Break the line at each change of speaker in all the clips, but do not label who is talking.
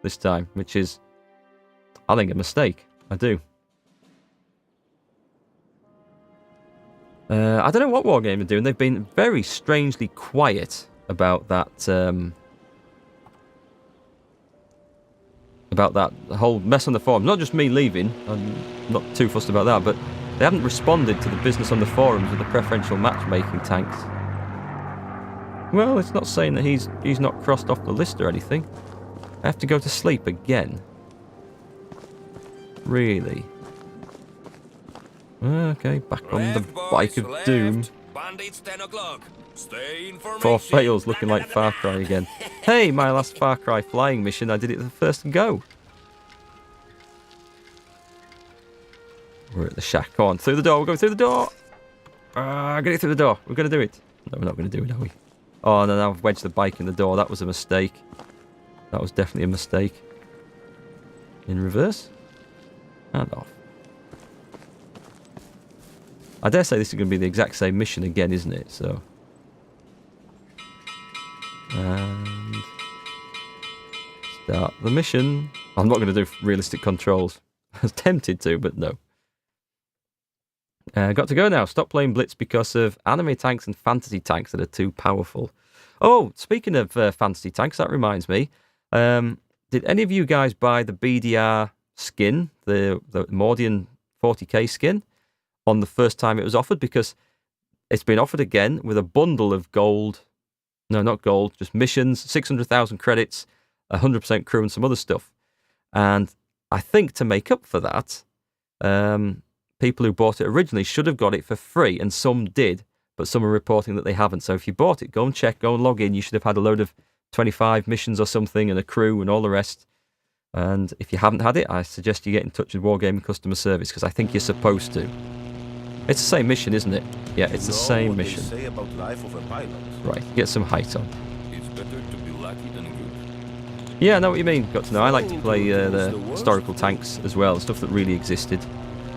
this time, which is, I think, a mistake. I do. I don't know what Wargame are doing. They've been very strangely quiet about that whole mess on the forum. Not just me leaving. I'm not too fussed about that, but they haven't responded to the business on the forums with the preferential matchmaking tanks. Well, it's not saying that he's not crossed off the list or anything. I have to go to sleep again. Really? Okay, back on the bike of doom.
Bandits 10 o'clock. Stay in formation.
4 fails, looking like Far Cry again. Hey, my last Far Cry flying mission, I did it the first go. We're at the shack. Come on, through the door. We're going through the door. Get it through the door. We're going to do it. No, we're not going to do it, are we? Oh, no, I've wedged the bike in the door. That was a mistake. That was definitely a mistake. In reverse. And off. I dare say this is going to be the exact same mission again, isn't it? So. And. Start the mission. I'm not going to do realistic controls. I was tempted to, but no. Got to go now. Stop playing Blitz because of anime tanks and fantasy tanks that are too powerful. Oh, speaking of fantasy tanks, that reminds me. Did any of you guys buy the BDR skin, the Mordian 40k skin, on the first time it was offered? Because it's been offered again with a bundle of gold. No, not gold, just missions, 600,000 credits, 100% crew and some other stuff. And I think to make up for that, people who bought it originally should have got it for free, and some did, but some are reporting that they haven't. So if you bought it, go and check, go and log in. You should have had a load of 25 missions or something and a crew and all the rest. And if you haven't had it, I suggest you get in touch with Wargaming customer service, because I think you're supposed to. It's the same mission, isn't it? Yeah, it's the same mission.
Say about life of a pilot.
Right, get some height on.
It's better to be lucky than good.
Yeah, I know what you mean. Got to know. I like to play the historical tanks as well, stuff that really existed.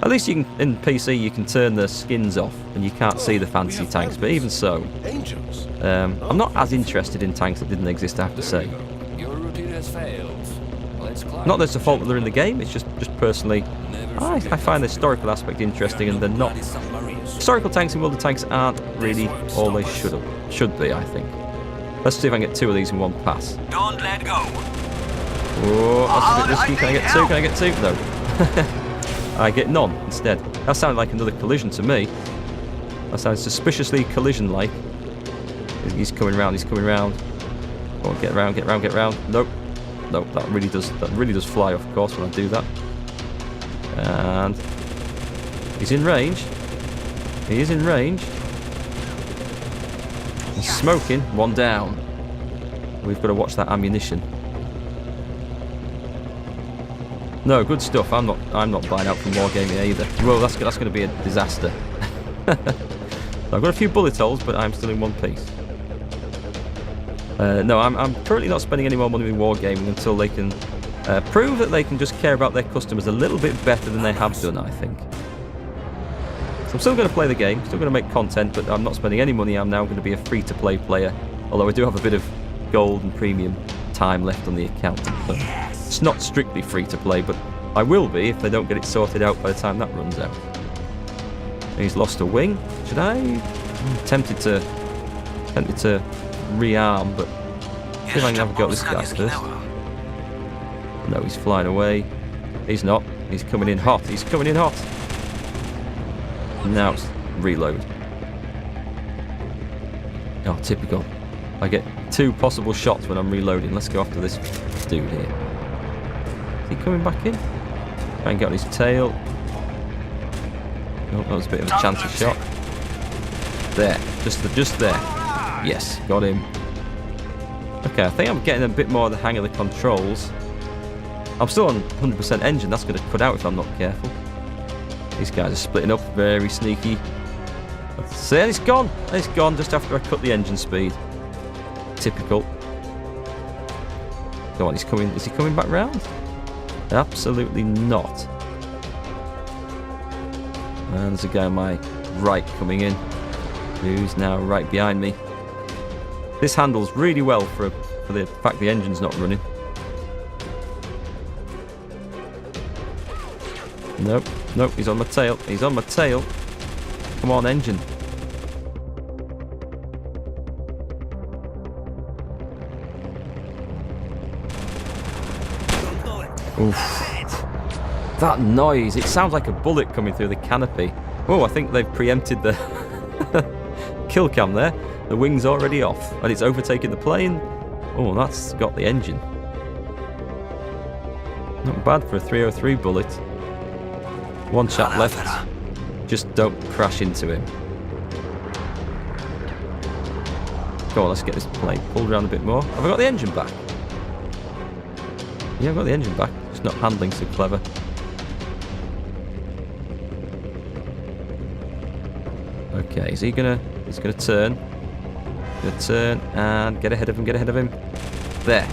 At least you can, in PC, you can turn the skins off and you can't see the fancy tanks. But even so, I'm not as interested in tanks that didn't exist, I have to say.
Your routine has failed. Let's climb.
Not that it's a fault that they're in the game. It's just personally, I find the historical aspect interesting, and they're not. Historical tanks and World of Tanks aren't really all they should be, I think. Let's see if I can get 2 of these in one pass.
Don't let go.
Oh, that's a bit risky. Can I get 2? Can I get 2? No. I get none instead. That sounded like another collision to me. That sounds suspiciously collision-like. He's coming round. He's coming round. Go on, get round. Get round. Get round. Nope. Nope. That really does fly off course when I do that. And he's in range. He is in range. He's smoking. 1 down. We've got to watch that ammunition. No, good stuff. I'm not buying out from Wargaming either. Well, that's going to be a disaster. I've got a few bullet holes, but I'm still in one piece. No, I'm currently not spending any more money in Wargaming until they can prove that they can just care about their customers a little bit better than they have done, I think. So I'm still going to play the game, still going to make content, but I'm not spending any money. I'm now going to be a free-to-play player, although I do have a bit of gold and premium time left on the account. So it's not strictly free-to-play, but I will be if they don't get it sorted out by the time that runs out. He's lost a wing. Should I? I'm tempted to rearm, but see if I can have a go at this guy first. No, he's flying away. He's not. He's coming in hot. He's coming in hot. Now it's reload. Oh, typical. I get 2 possible shots when I'm reloading. Let's go after this dude here. Is he coming back in? Try and get on his tail. Oh, that was a bit of a chancy shot. There. Just there. Yes, got him. Okay, I think I'm getting a bit more of the hang of the controls. I'm still on 100% engine. That's going to cut out if I'm not careful. These guys are splitting up. Very sneaky. See, and it's gone. It's gone just after I cut the engine speed. Typical. Go on, he's coming. Is he coming back round? Absolutely not. And there's a guy on my right coming in, who's now right behind me. This handles really well for the fact the engine's not running. Nope, nope, he's on my tail. He's on my tail. Come on, engine. Oof. That noise, it sounds like a bullet coming through the canopy. Oh, I think they've preempted the kill cam there. The wing's already off, and it's overtaking the plane. Oh, that's got the engine. Not bad for a 303 bullet. One shot left. Just don't crash into him. Go on, let's get this plane pulled around a bit more. Have I got the engine back? Yeah, I've got the engine back. It's not handling so clever. Okay, is he gonna... He's gonna turn. Gonna turn and get ahead of him, get ahead of him. There.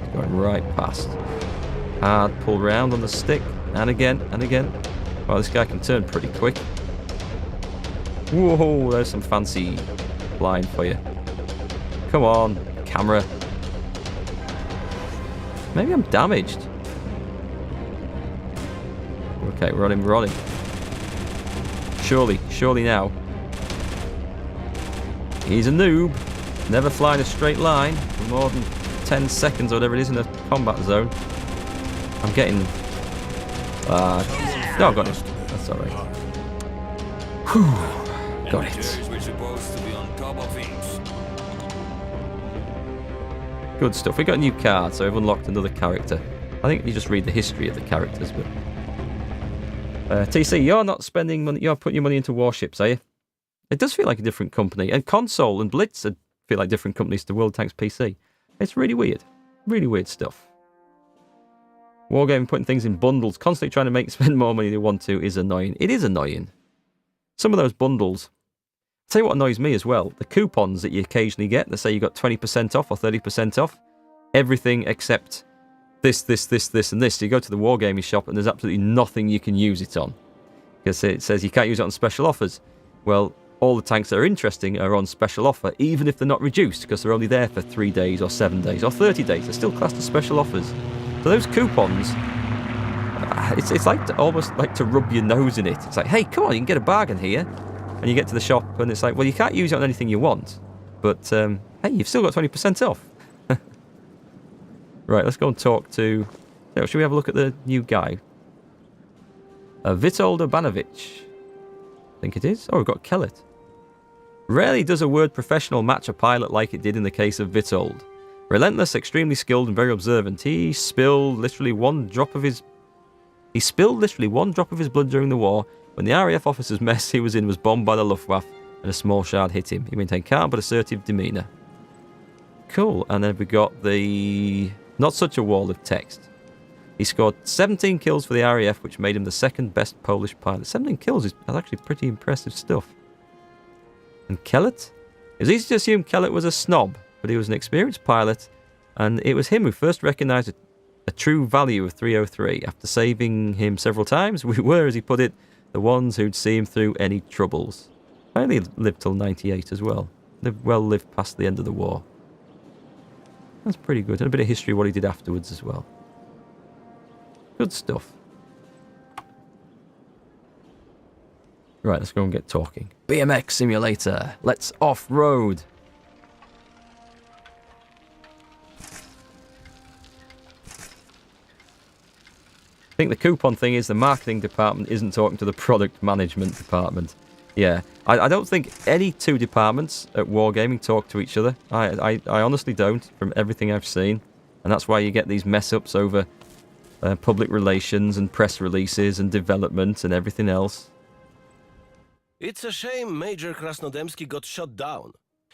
He's going right past. Hard pull round on the stick. And again, and again. Well, this guy can turn pretty quick. Whoa, there's some fancy flying for you. Come on, camera. Maybe I'm damaged. Okay, we're on him, we're on him. Surely, surely now. He's a noob. Never flying a straight line for more than 10 seconds or whatever it is in a combat zone. I'm getting... no, I've got it. That's alright. Whew. Got it.
We're supposed to be on top of things.
Good stuff. We got a new card, so we've unlocked another character. I think you just read the history of the characters, but... TC, you're not spending money, you're putting your money into warships, are you? It does feel like a different company. And Console and Blitz feel like different companies to World Tanks PC. It's really weird. Really weird stuff. Wargaming putting things in bundles, constantly trying to spend more money than they want to is annoying. It is annoying. Some of those bundles. I'll tell you what annoys me as well. The coupons that you occasionally get that say you got 20% off or 30% off. Everything except this, and this. So you go to the Wargaming shop and there's absolutely nothing you can use it on. Because it says you can't use it on special offers. Well, all the tanks that are interesting are on special offer, even if they're not reduced, because they're only there for 3 days or 7 days or 30 days. They're still classed as special offers. So those coupons, it's like almost like to rub your nose in it. It's like, hey, come on, you can get a bargain here. And you get to the shop and it's like, well, you can't use it on anything you want. But, hey, you've still got 20% off. Right, let's go and talk to... Should we have a look at the new guy? Vitold Urbanovic. I think it is. Oh, we've got Kellet. Rarely does a word professional match a pilot like it did in the case of Vitold. Relentless, extremely skilled, and very observant. He spilled literally one drop of his blood during the war. When the RAF officer's mess he was in was bombed by the Luftwaffe and a small shard hit him. He maintained calm but assertive demeanour. Cool. And then we got the... Not such a wall of text. He scored 17 kills for the RAF, which made him the second best Polish pilot. 17 kills is actually pretty impressive stuff. And Kellet? It was easy to assume Kellet was a snob, but he was an experienced pilot, and it was him who first recognised a true value of 303. After saving him several times, we were, as he put it, the ones who'd see him through any troubles. I only lived till 98 as well. Lived past the end of the war. That's pretty good. And a bit of history of what he did afterwards as well. Good stuff. Right, let's go and get talking. BMX simulator. Let's off-road. I think the coupon thing is the marketing department isn't talking to the product management department. Yeah, I don't think any two departments at Wargaming talk to each other. I honestly don't, from everything I've seen. And that's why you get these mess-ups over public relations and press releases and development and everything else.
It's a shame Major Krasnodemski got shot down.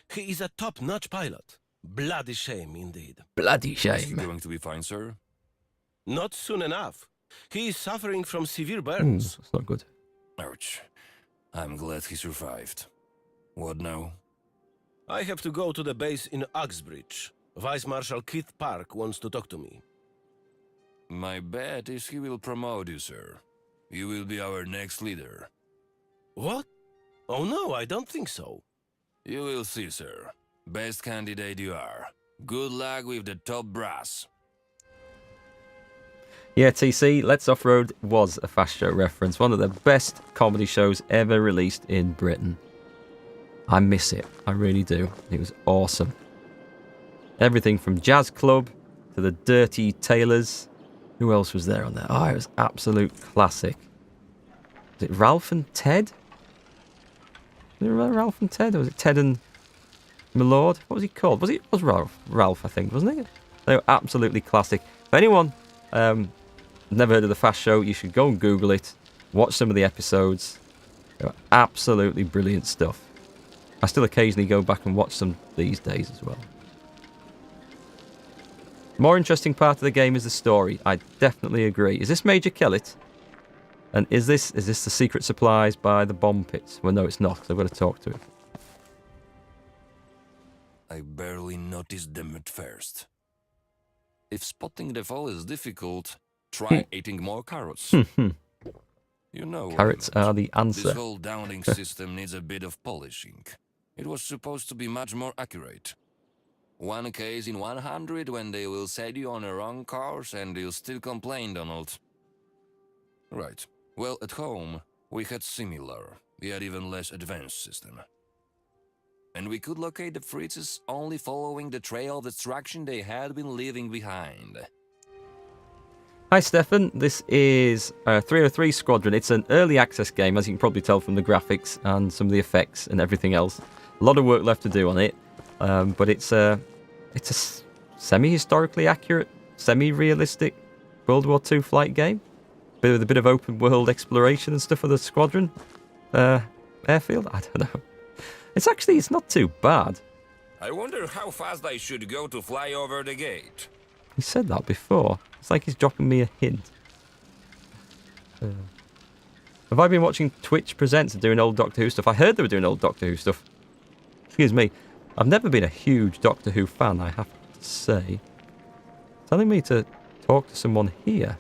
He is a top-notch pilot. Bloody shame, indeed.
Bloody
Is he
shame.
going to be fine, sir?
Not soon enough. He is suffering from severe
Ooh,
burns.
that's not good.
Ouch. I'm glad he survived. What now?
I have to go to the base in Uxbridge. Vice Marshal Keith Park wants to talk to me.
My bet is he will promote you, sir. You will be our next leader.
What? Oh no, I don't think so.
You will see, sir. Best candidate you are. Good luck with the top brass.
Yeah, TC, Let's Off-Road was a Fast Show reference. One of the best comedy shows ever released in Britain. I miss it. I really do. It was awesome. Everything from Jazz Club to the Dirty Tailors. Who else was there on there? Oh, it was absolute classic. Was it Ralph and Ted? Was it Ralph and Ted? Or was it Ted and Milord? What was he called? It was Ralph. Ralph, I think, wasn't it? They were absolutely classic. If anyone never heard of the Fast Show, you should go and Google it. Watch some of the episodes. They were absolutely brilliant stuff. I still occasionally go back and watch them these days as well. More interesting part of the game is the story. I definitely agree. Is this Major Kellett? And is this the secret supplies by the bomb pits? Well, no, it's not, because I've got to talk to him.
I barely noticed them at first. If spotting the fall is difficult, try eating more carrots. You know what I
Carrots
meant.
are the answer.
This whole downing system needs a bit of polishing. It was supposed to be much more accurate. One case in 100 when they will set you on a wrong course and you'll still complain, Donald. Right. Well, at home, we had similar, yet even less advanced system. And we could locate the Fritzes only following the trail of destruction they had been leaving behind.
Hi Stefan, this is 303 Squadron. It's an early access game, as you can probably tell from the graphics and some of the effects and everything else. A lot of work left to do on it, but it's a semi-historically accurate, semi-realistic World War II flight game. With a bit of open world exploration and stuff for the Squadron airfield. I don't know. It's not too bad.
I wonder how fast I should go to fly over the gate.
He said that before. It's like he's dropping me a hint. Have I been watching Twitch Presents and doing old Doctor Who stuff? I heard they were doing old Doctor Who stuff. Excuse me. I've never been a huge Doctor Who fan, I have to say. Telling me to talk to someone here.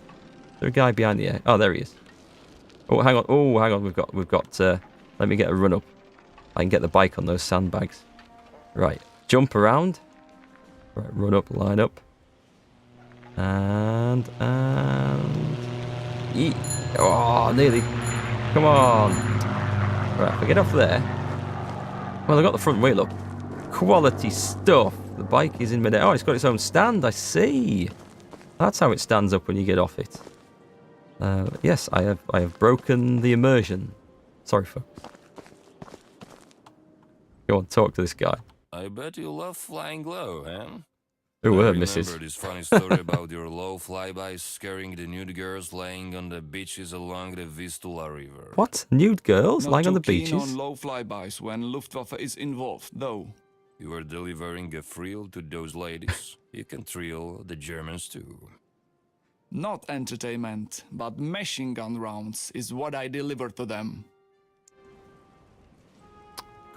Is there a guy behind the air? Oh, there he is. Oh, hang on. Oh, hang on. We've got. Let me get a run up. I can get the bike on those sandbags. Right. Jump around. Right. Run up. Line up. And. Oh, nearly. Come on. Right. If I get off there. Well, I got the front wheel up. Quality stuff. The bike is in midair. Oh, it's got its own stand. I see. That's how it stands up when you get off it. Yes, I have broken the immersion. Sorry, folks. Go on, talk to this guy.
I bet you love flying low, huh?
Who
I
were,
remember
Mrs.?
this funny story about your low flybys scaring the nude girls laying on the beaches along the Vistula River.
What? Nude girls
Not
lying on the
too keen
beaches?
on low flybys when Luftwaffe is involved, though.
You were delivering a thrill to those ladies. You can thrill the Germans too.
Not entertainment, but machine gun rounds is what I deliver to them.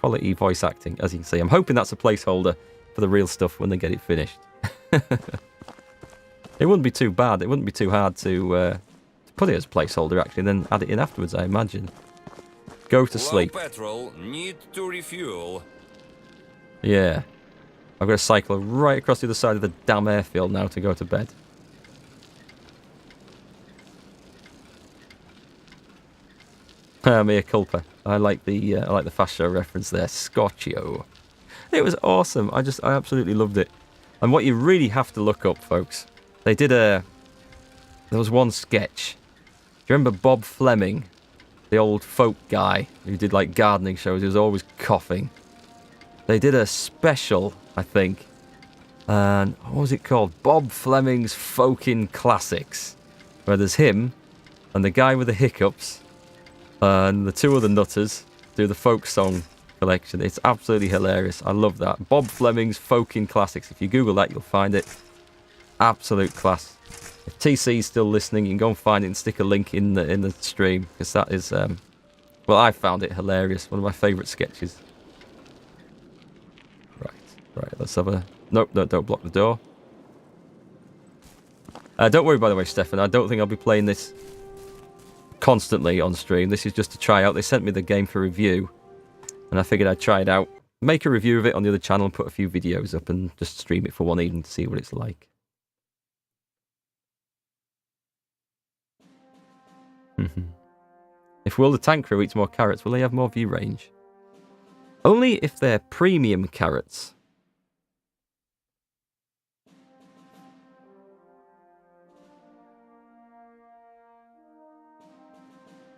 Quality voice acting, as you can see. I'm hoping that's a placeholder for the real stuff when they get it finished. It wouldn't be too bad. It wouldn't be too hard to put it as a placeholder, actually, and then add it in afterwards, I imagine. Go to sleep.
Low petrol, need to refuel.
Yeah. I've got to cycle right across the other side of the damn airfield now to go to bed. Mea culpa. I like the Fast Show reference there. Scotchio. It was awesome. I absolutely loved it. And what you really have to look up, folks, there was one sketch. Do you remember Bob Fleming, the old folk guy who did like gardening shows? He was always coughing. They did a special, I think, and what was it called? Bob Fleming's Folkin' Classics, where there's him and the guy with the hiccups and the two other nutters do the folk song collection. It's absolutely hilarious. I love that. Bob Fleming's Folkin' Classics. If you Google that, you'll find it. Absolute class. If TC's still listening, you can go and find it and stick a link in the stream, because that is, well, I found it hilarious. One of my favourite sketches. Right, let's have a... Nope, no, don't block the door. Don't worry, by the way, Stefan. I don't think I'll be playing this constantly on stream. This is just to try out. They sent me the game for review, and I figured I'd try it out, make a review of it on the other channel, and put a few videos up, and just stream it for one evening to see what it's like. If will the tank crew eats more carrots, will they have more view range? Only if they're premium carrots.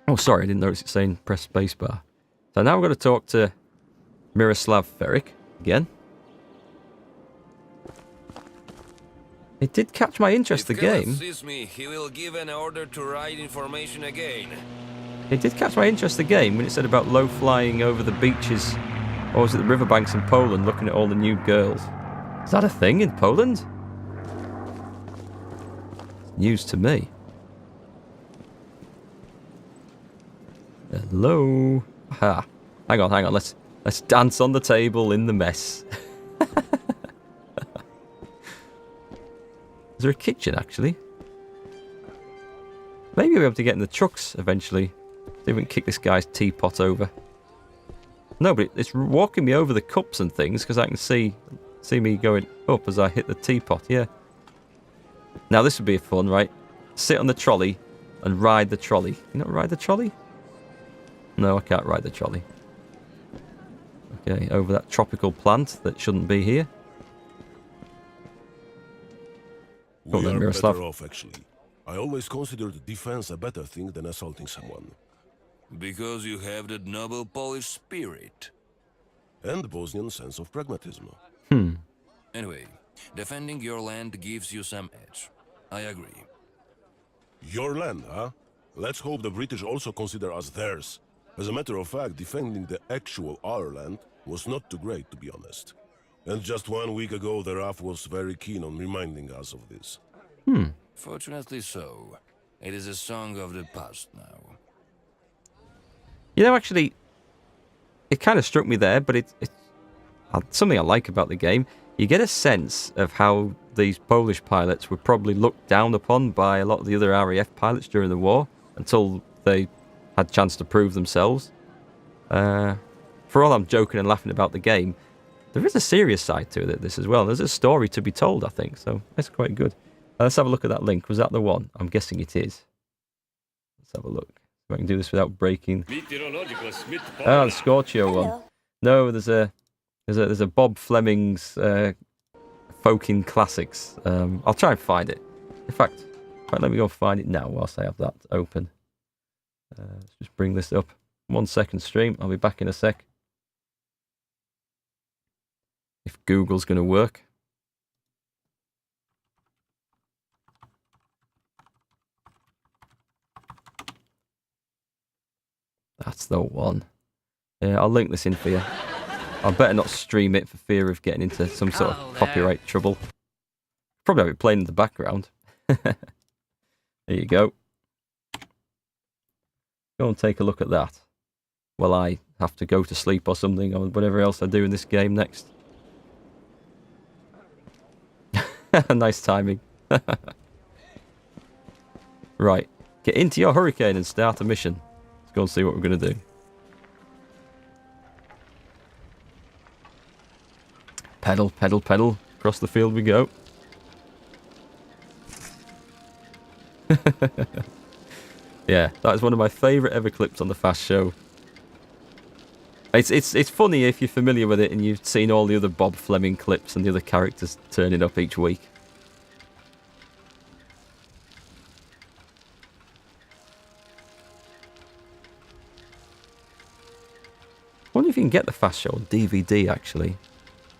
Oh, sorry, I didn't notice it saying press spacebar. So now we're going to talk to Miroslav Ferric again. It did catch my interest, the game.
If sees me, he will give an order to write information again.
It did catch my interest, the game, when it said about low-flying over the beaches, or was it the riverbanks in Poland, looking at all the nude girls. Is that a thing in Poland? News to me. Hello. Aha. Hang on. Let's dance on the table in the mess. Is there a kitchen, actually? Maybe we'll be able to get in the trucks eventually. See if we can kick this guy's teapot over. No, but it's walking me over the cups and things because I can see me going up as I hit the teapot, yeah. Now this would be fun, right? Sit on the trolley and ride the trolley. You not ride the trolley? No, I can't ride the trolley. Okay, over that tropical plant that shouldn't be here.
We
then,
are
Miroslav.
better off, actually. I always considered defense a better thing than assaulting someone.
Because you have that noble Polish spirit.
And Bosnian sense of pragmatism.
Anyway, defending your land gives you some edge. I agree.
Your land, huh? Let's hope the British also consider us theirs. As a matter of fact, defending the actual our land was not too great, to be honest. And just 1 week ago, the RAF was very keen on reminding us of this.
Fortunately so. It is a song of the past now.
You know, actually, it kind of struck me there, but it's something I like about the game. You get a sense of how these Polish pilots were probably looked down upon by a lot of the other RAF pilots during the war until they had a chance to prove themselves. For all I'm joking and laughing about the game, there is a serious side to this as well. There's a story to be told, I think, so that's quite good. Let's have a look at that link. Was that the one? I'm guessing it is. Let's have a look. If I can do this without breaking. The Scorchio one. No, there's a Bob Fleming's Folking Classics. I'll try and find it. In fact, let me go find it now whilst I have that open. Let's just bring this up. 1 second stream. I'll be back in a sec. If Google's going to work. That's the one. Yeah, I'll link this in for you. I better not stream it for fear of getting into some sort of copyright trouble. Probably have it playing in the background. There you go. Go and take a look at that. While I have to go to sleep or something, or whatever else I do in this game next. Nice timing. Right. Get into your Hurricane and start a mission. Let's go and see what we're going to do. Pedal, pedal, pedal. Across the field we go. Yeah, that is one of my favourite ever clips on the Fast Show. It's funny if you're familiar with it and you've seen all the other Bob Fleming clips and the other characters turning up each week. I wonder if you can get the Fast Show on DVD, actually.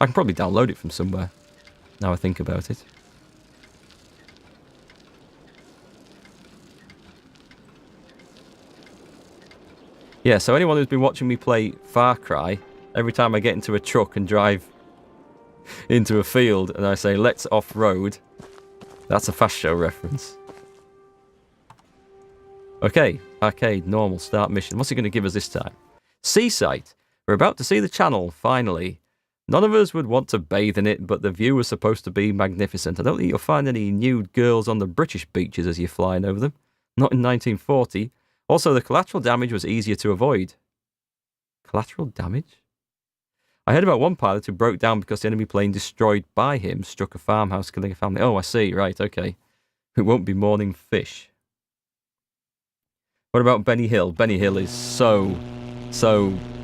I can probably download it from somewhere, now I think about it. Yeah, so anyone who's been watching me play Far Cry, every time I get into a truck and drive into a field and I say, let's off-road, that's a Fast Show reference. Okay, arcade, normal, start mission. What's it going to give us this time? Seaside. We're about to see the channel, finally. None of us would want to bathe in it, but the view was supposed to be magnificent. I don't think you'll find any nude girls on the British beaches as you're flying over them. Not in 1940. Also, the collateral damage was easier to avoid. Collateral damage? I heard about one pilot who broke down because the enemy plane destroyed by him struck a farmhouse, killing a family. Oh, I see. Right, okay. It won't be morning fish. What about Benny Hill? Benny Hill is so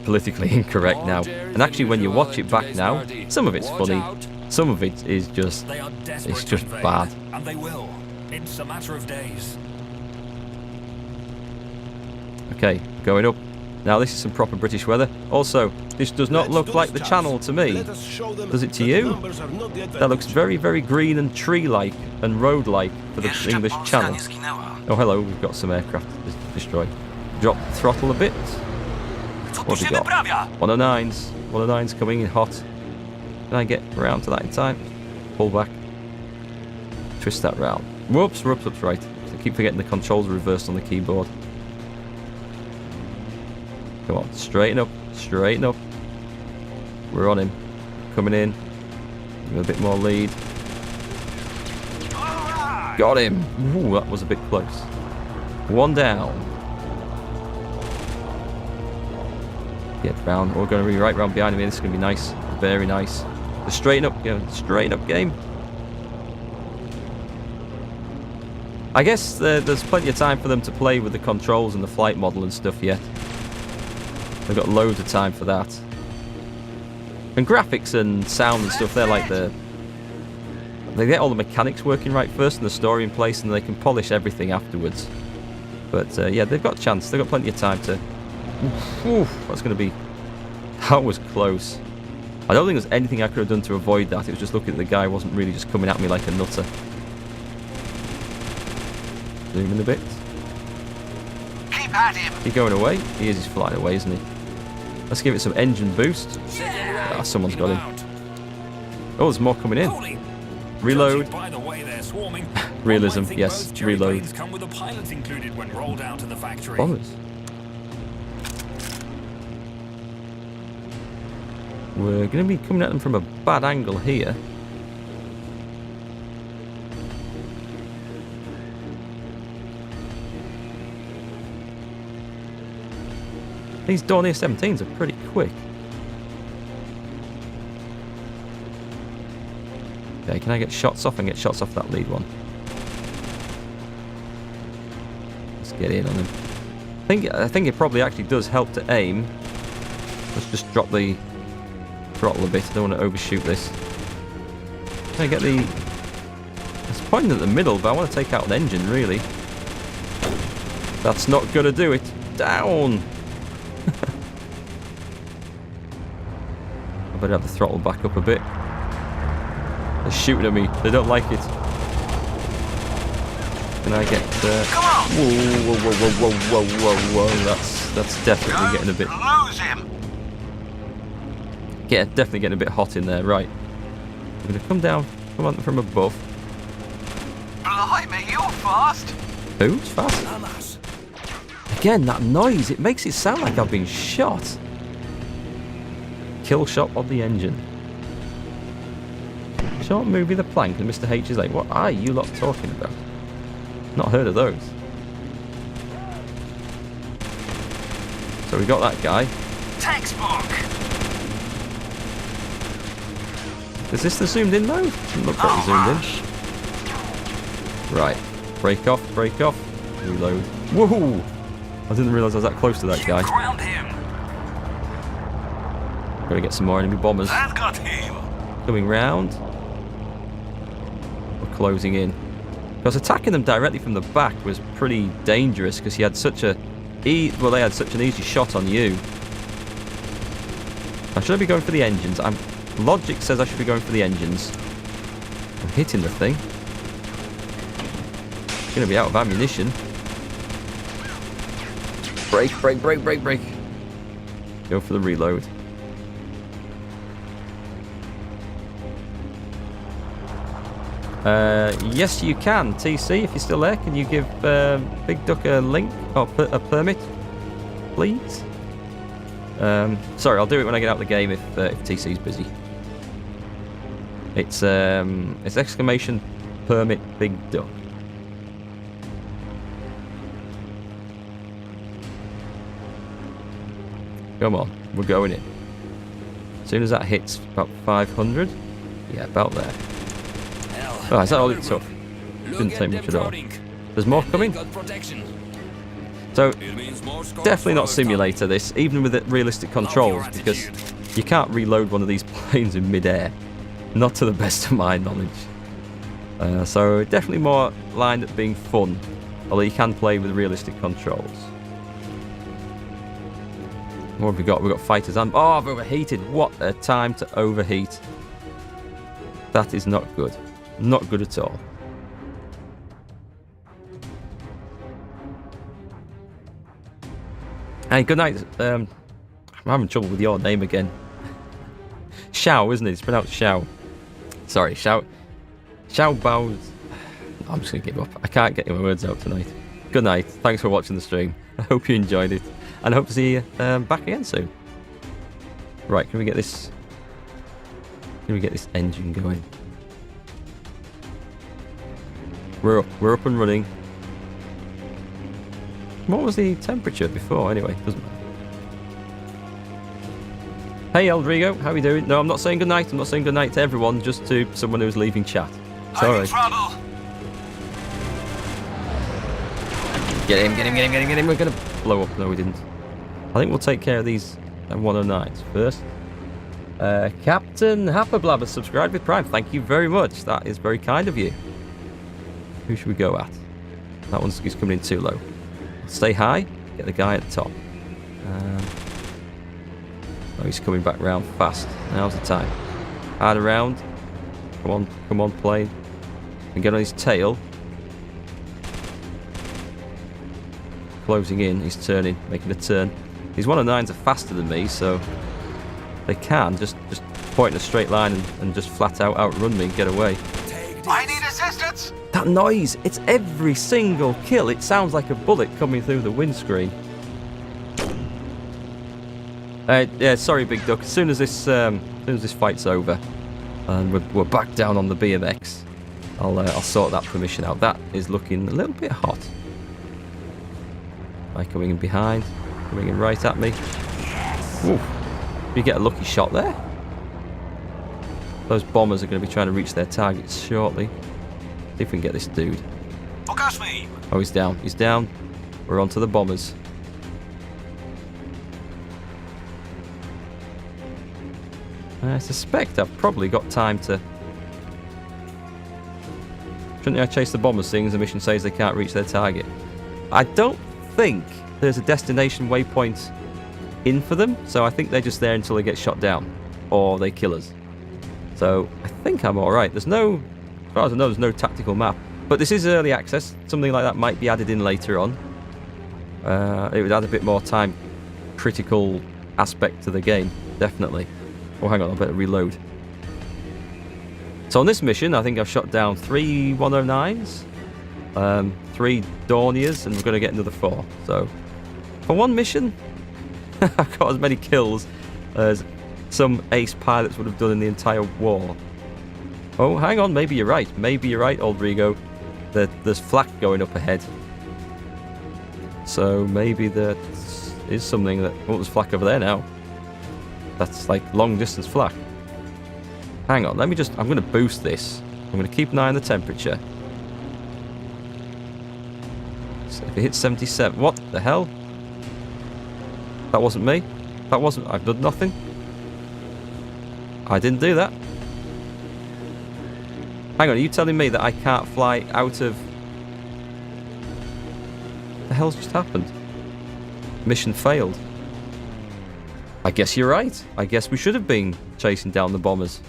politically incorrect now. And actually, when you watch it back now, some of it's funny, some of it is just, it's just bad.
And they will. It's a matter of days.
Okay, going up. Now this is some proper British weather. Also, this does not look like the channel to me. Does it to you? That looks very, very green and tree-like and road-like for the English channel. Oh, hello, we've got some aircraft destroyed. Drop the throttle a bit. What have we got? 109s. 109s coming in hot. Can I get around to that in time? Pull back. Twist that round. Whoops, right. I keep forgetting the controls are reversed on the keyboard. Come on, straighten up. We're on him. Coming in. Give him a bit more lead. Got him. Ooh, that was a bit close. One down. Get round. We're going to be right round behind him. This is going to be nice. Very nice. Just straighten up game. I guess there's plenty of time for them to play with the controls and the flight model and stuff yet. They've got loads of time for that. And graphics and sound and stuff, they're like they get all the mechanics working right first and the story in place, and they can polish everything afterwards. But yeah, they've got a chance. They've got plenty of time to... that's going to be... That was close. I don't think there's anything I could have done to avoid that. It was just looking at the guy wasn't really just coming at me like a nutter. Zoom in a bit.
Keep at him.
He's going away. He is. He's flying away, isn't he? Let's give it some engine boost. Ah, someone's got him. Oh, there's more coming in. Reload.
By the way they're swarming,
Realism, yes. Reload.
come with a pilot included when rolled out to the factory.
Bombers. We're going to be coming at them from a bad angle here. These Dornier 17s are pretty quick. Okay, can I get shots off and get shots off that lead one? Let's get in on him. I think it probably actually does help to aim. Let's just drop the throttle a bit. I don't want to overshoot this. Can I get the... It's pointing at the middle, but I want to take out an engine, really. That's not going to do it. Down! I better have the throttle back up a bit. They're shooting at me. They don't like it. Can I get... Whoa. That's definitely getting a bit...
Lose him.
Yeah, definitely getting a bit hot in there. Right. I'm going to come on from above.
Blimey, you're fast.
Who's fast? Again, that noise. It makes it sound like I've been shot. Kill shot of the engine. Short movie The Plank, and Mr. H is like, what are you lot talking about? Not heard of those. So we got that guy.
Textbook.
Is this the zoomed in mode? Doesn't look like zoomed in. Right. Break off. Reload. Woohoo! I didn't realise I was that close to that guy.
Ground him.
Gotta get some more enemy bombers.
That got him.
Coming round. We're closing in. Because attacking them directly from the back was pretty dangerous because he had such a... they had such an easy shot on you. Now, should I be going for the engines? Logic says I should be going for the engines. I'm hitting the thing. It's going to be out of ammunition. Break. Go for the reload. Yes, you can. TC, if you're still there, can you give Big Duck a link or a permit, please? Sorry, I'll do it when I get out of the game if TC's busy. It's exclamation permit Big Duck. Come on, we're going in. As soon as that hits about 500, yeah, about there. Oh, is that all it took? Didn't take much at all. There's more coming. So,
It means more scores
definitely
for
not
our
simulator this, even with the realistic controls,
your
because
attitude.
you can't reload one of these planes in mid-air. Not to the best of my knowledge. So definitely more lined at being fun, although you can play with realistic controls. What have we got? We've got fighters and... Oh, I've overheated. What a time to overheat. That is not good. Not good at all. Hey, good night. I'm having trouble with your name again. Xiao, isn't it? It's pronounced Xiao. Sorry, Xiao Bao. I'm just going to give up. I can't get my words out tonight. Good night. Thanks for watching the stream. I hope you enjoyed it. And I hope to see you back again soon. Right, can we get this... Can we get this engine going? We're up and running. What was the temperature before? Anyway, doesn't matter. Hey, Eldrigo, how are you doing? No, I'm not saying goodnight. I'm not saying goodnight to everyone, just to someone who's leaving chat.
I'm in
Sorry.
trouble.
Get him. We're going to blow up. No, we didn't. I think we'll take care of these 109s first. Captain Happerblabber subscribed with Prime. Thank you very much. That is very kind of you. Who should we go at? That one's coming in too low. Stay high. Get the guy at the top. Oh, he's coming back round fast. Now's the time. Hard around. Come on, plane. And get on his tail. Closing in. He's turning, making a turn. These 109s are faster than me, so they can just point in a straight line and just flat out outrun me and get away.
I need assistance.
That noise! It's every single kill. It sounds like a bullet coming through the windscreen. Yeah, sorry, Big Duck. As soon as this fight's over, and we're back down on the BMX, I'll sort that permission out. That is looking a little bit hot. Am I coming in behind? Coming in right at me. Ooh. You get a lucky shot there. Those bombers are going to be trying to reach their targets shortly. See if we can get this dude.
Focus me.
Oh, he's down. He's down. We're on to the bombers. I suspect I've probably got time to... Shouldn't I chase the bombers, seeing as the mission says they can't reach their target? I don't think there's a destination waypoint in for them, so I think they're just there until they get shot down. Or they kill us. So, I think I'm alright. There's no... As far as I know, there's no tactical map. But this is early access. Something like that might be added in later on. It would add a bit more time critical aspect to the game, definitely. Oh, hang on, I better reload. So on this mission, I think I've shot down 3 109s, 3 Dorniers, and we're going to get another 4. So, for one mission, I've got as many kills as some ace pilots would have done in the entire war. Oh, hang on, maybe you're right. Maybe you're right, old Rigo. There's flak going up ahead. So maybe that is something that... Oh, there's flak over there now. That's like long distance flak. Hang on, let me just... I'm going to boost this. I'm going to keep an eye on the temperature. So if it hits 77... What the hell? That wasn't me. That wasn't... I've done nothing. I didn't do that. Hang on, are you telling me that I can't fly out of... What the hell's just happened? Mission failed. I guess you're right. I guess we should have been chasing down the bombers.